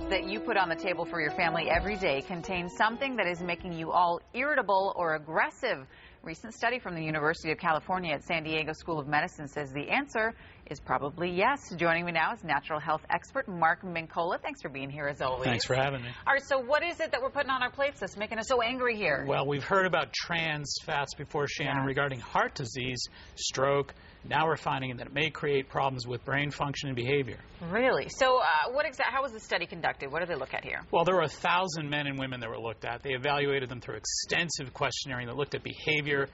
that you put on the table for your family every day contain something that is making you all irritable or aggressive? Recent study from the University of California at San Diego School of Medicine says the answer is probably yes. Joining me now is natural health expert Mark Mincola. Thanks for being here as always. Thanks for having me. All right, so what is it that we're putting on our plates that's making us so angry here? Well, we've heard about trans fats before, Shannon, regarding heart disease, stroke. Now we're finding that it may create problems with brain function and behavior. Really? So how was the study conducted? What did they look at here? Well, there were 1,000 men and women that were looked at. They evaluated them through extensive questionnaire that looked at behavior,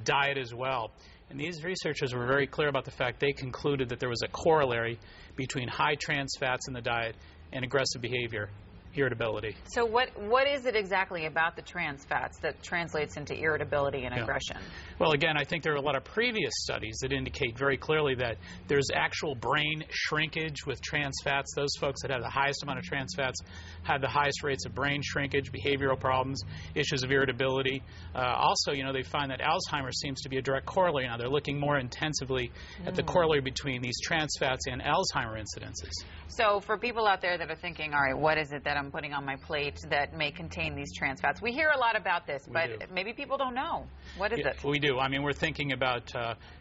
diet as well. And these researchers were very clear about the fact they concluded that there was a corollary between high trans fats in the diet and aggressive behavior, irritability. So what is it exactly about the trans fats that translates into irritability and aggression? Well, again, I think there are a lot of previous studies that indicate very clearly that there's actual brain shrinkage with trans fats. Those folks that have the highest amount of trans fats have the highest rates of brain shrinkage, behavioral problems, issues of irritability. Also, they find that Alzheimer's seems to be a direct corollary. Now, they're looking more intensively at the corollary between these trans fats and Alzheimer incidences. So for people out there that are thinking, all right, what is it that I'm putting on my plate that may contain these trans fats? We hear a lot about this, but maybe people don't know. What is it? We do. I mean, we're thinking about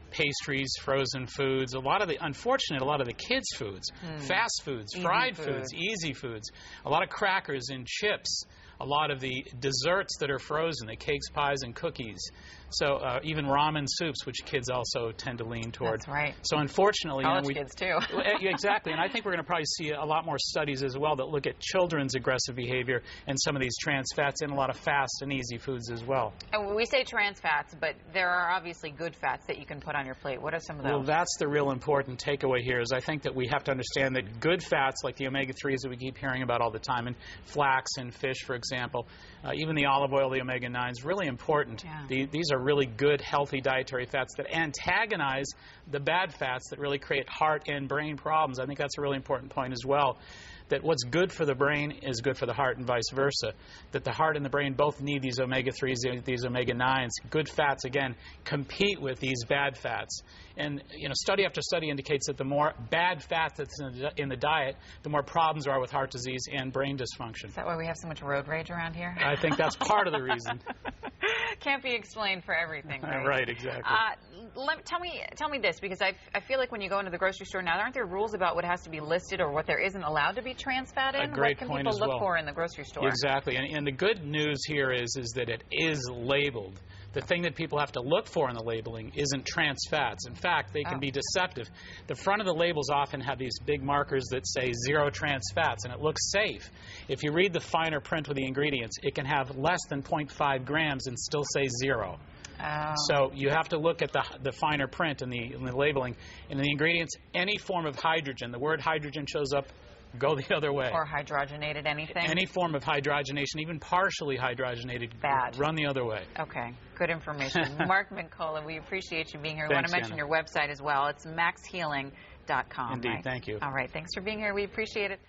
pastries, frozen foods, a lot of the kids' foods, fast foods, fried foods, easy foods, a lot of crackers and chips, a lot of the desserts that are frozen, the cakes, pies, and cookies. So even ramen soups, which kids also tend to lean toward. That's right. So unfortunately, college kids too. Exactly, and I think we're going to probably see a lot more studies as well that look at children's aggressive behavior and some of these trans fats and a lot of fast and easy foods as well. And we say trans fats, but there are obviously good fats that you can put on your plate. What are some of those? Well, that's the real important takeaway here. Is I think that we have to understand that good fats, like the omega-3s that we keep hearing about all the time, and flax and fish, for example, even the olive oil, the omega-9s, really important. These are really good, healthy dietary fats that antagonize the bad fats that really create heart and brain problems. I think that's a really important point as well, that what's good for the brain is good for the heart and vice versa, that the heart and the brain both need these omega-3s, these omega-9s. Good fats, again, compete with these bad fats. And study after study indicates that the more bad fat that's in the diet, the more problems there are with heart disease and brain dysfunction. Is that why we have so much road rage around here? I think that's part of the reason. Can't be explained for everything, right? Right, exactly. Tell me this, because I feel like when you go into the grocery store now, aren't there rules about what has to be listed or what there isn't allowed to be trans fat in? A great what point can as people well. look for in the grocery store? Exactly, and the good news here is that it is labeled. The thing that people have to look for in the labeling isn't trans fats. In fact, they can be deceptive. The front of the labels often have these big markers that say 0 trans fats, and it looks safe. If you read the finer print with the ingredients, it can have less than 0.5 grams and still say 0. So you have to look at the finer print in the labeling. In the ingredients, any form of hydrogen, the word hydrogen shows up, go the other way. Or hydrogenated anything? Any form of hydrogenation, even partially hydrogenated, bad. Run the other way. Okay, good information. Mark Mincola, we appreciate you being here. We Thanks, want to mention your website as well. It's maxhealing.com. Indeed, thank you. All right, thanks for being here. We appreciate it.